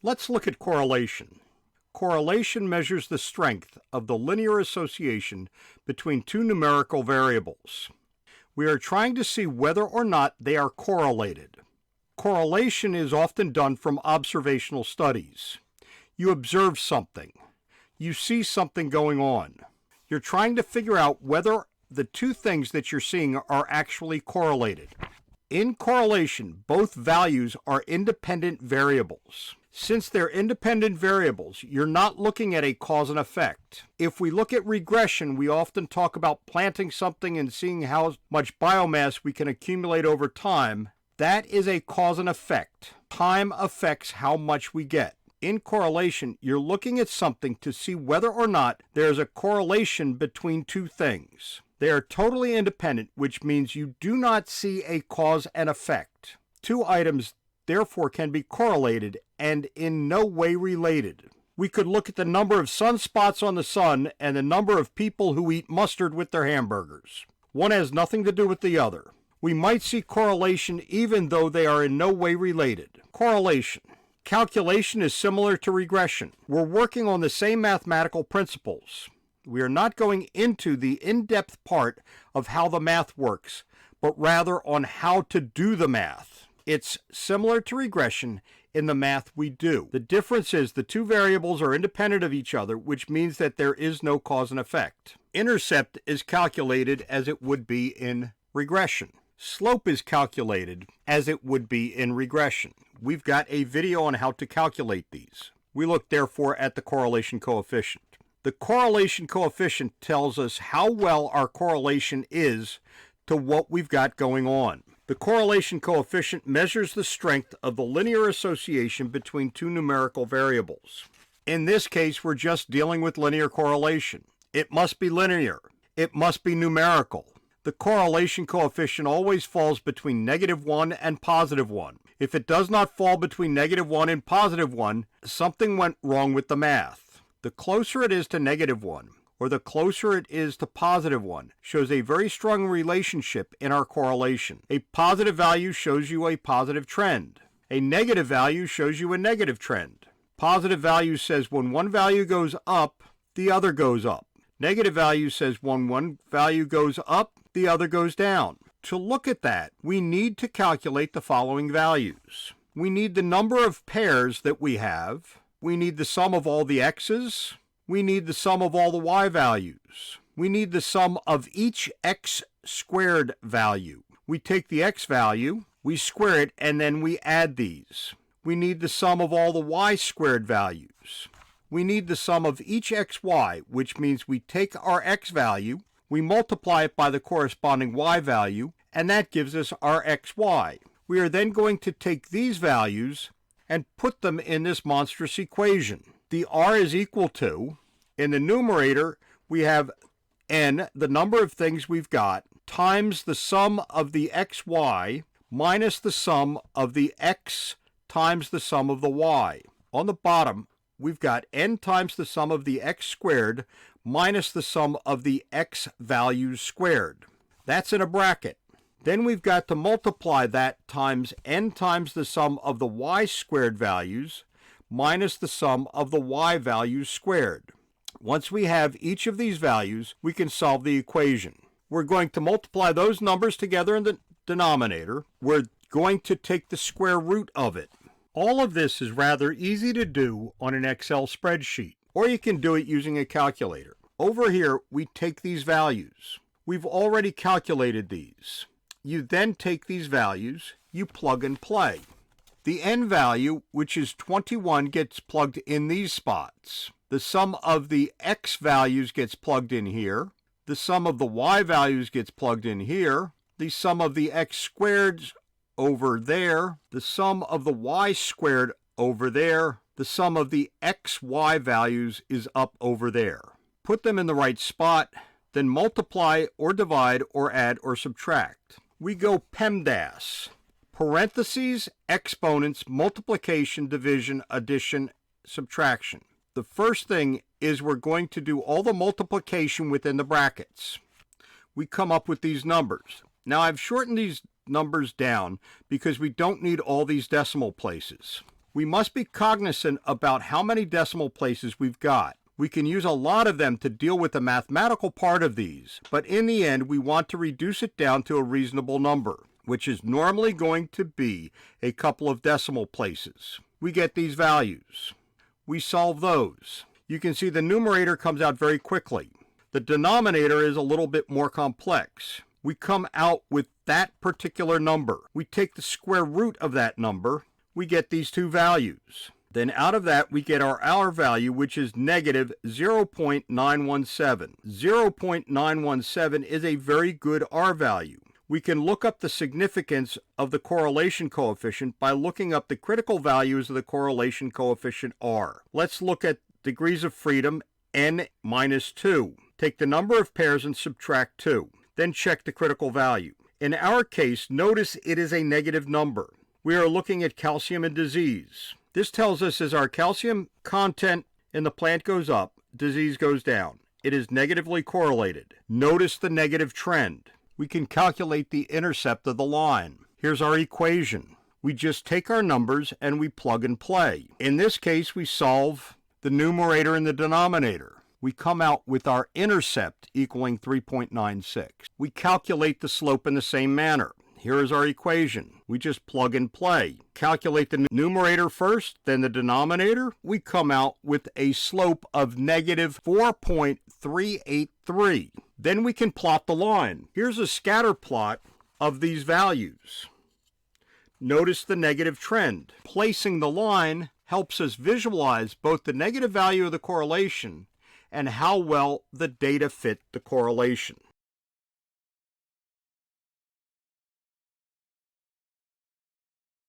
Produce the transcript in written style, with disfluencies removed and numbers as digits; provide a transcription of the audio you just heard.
Let's look at correlation. Correlation measures the strength of the linear association between two numerical variables. We are trying to see whether or not they are correlated. Correlation is often done from observational studies. You observe something. You see something going on. You're trying to figure out whether the two things that you're seeing are actually correlated. In correlation, both values are independent variables. Since they're independent variables, you're not looking at a cause and effect. If we look at regression, we often talk about planting something and seeing how much biomass we can accumulate over time. That is a cause and effect. Time affects how much we get. In correlation, you're looking at something to see whether or not there's a correlation between two things. They are totally independent, which means you do not see a cause and effect. Two items therefore can be correlated and in no way related. We could look at the number of sunspots on the sun and the number of people who eat mustard with their hamburgers. One has nothing to do with the other. We might see correlation even though they are in no way related. Correlation. Calculation is similar to regression. We're working on the same mathematical principles. We are not going into the in-depth part of how the math works, but rather on how to do the math. It's similar to regression in the math we do. The difference is the two variables are independent of each other, which means that there is no cause and effect. Intercept is calculated as it would be in regression. Slope is calculated as it would be in regression. We've got a video on how to calculate these. We look therefore at the correlation coefficient. The correlation coefficient tells us how well our correlation is to what we've got going on. The correlation coefficient measures the strength of the linear association between two numerical variables. In this case, we're just dealing with linear correlation. It must be linear. It must be numerical. The correlation coefficient always falls between -1 and +1. If it does not fall between -1 and +1, something went wrong with the math. The closer it is to -1, or the closer it is to +1, shows a very strong relationship in our correlation. A positive value shows you a positive trend. A negative value shows you a negative trend. Positive value says when one value goes up, the other goes up. Negative value says when one value goes up, the other goes down. To look at that, we need to calculate the following values. We need the number of pairs that we have. We need the sum of all the x's. We need the sum of all the y values. We need the sum of each x squared value. We take the x value, we square it, and then we add these. We need the sum of all the y squared values. We need the sum of each xy, which means we take our x value, we multiply it by the corresponding y value, and that gives us our xy. We are then going to take these values and put them in this monstrous equation. The r is equal to, in the numerator, we have n, the number of things we've got, times the sum of the xy minus the sum of the x times the sum of the y. On the bottom, we've got n times the sum of the x squared minus the sum of the x values squared. That's in a bracket. Then we've got to multiply that times n times the sum of the y squared values minus the sum of the y values squared. Once we have each of these values, we can solve the equation. We're going to multiply those numbers together in the denominator. We're going to take the square root of it. All of this is rather easy to do on an Excel spreadsheet, or you can do it using a calculator. Over here, we take these values. We've already calculated these. You then take these values, you plug and play. The n value, which is 21, gets plugged in these spots. The sum of the x values gets plugged in here. The sum of the y values gets plugged in here. The sum of the x squareds over there. The sum of the y squared over there. The sum of the xy values is up over there. Put them in the right spot, then multiply or divide or add or subtract. We go PEMDAS. Parentheses, exponents, multiplication, division, addition, subtraction. The first thing is we're going to do all the multiplication within the brackets. We come up with these numbers. Now I've shortened these numbers down because we don't need all these decimal places. We must be cognizant about how many decimal places we've got. We can use a lot of them to deal with the mathematical part of these, but in the end we want to reduce it down to a reasonable number, which is normally going to be a couple of decimal places. We get these values. We solve those. You can see the numerator comes out very quickly. The denominator is a little bit more complex. We come out with that particular number. We take the square root of that number. We get these two values. Then out of that, we get our R value, which is negative 0.917. 0.917 is a very good R value. We can look up the significance of the correlation coefficient by looking up the critical values of the correlation coefficient R. Let's look at degrees of freedom, n minus 2. Take the number of pairs and subtract 2. Then check the critical value. In our case, notice it is a negative number. We are looking at calcium and disease. This tells us as our calcium content in the plant goes up, disease goes down. It is negatively correlated. Notice the negative trend. We can calculate the intercept of the line. Here's our equation. We just take our numbers and we plug and play. In this case, we solve the numerator and the denominator. We come out with our intercept equaling 3.96. We calculate the slope in the same manner. Here is our equation. We just plug and play. Calculate the numerator first, then the denominator. We come out with a slope of negative 4.383. Then we can plot the line. Here's a scatter plot of these values. Notice the negative trend. Placing the line helps us visualize both the negative value of the correlation and how well the data fit the correlation.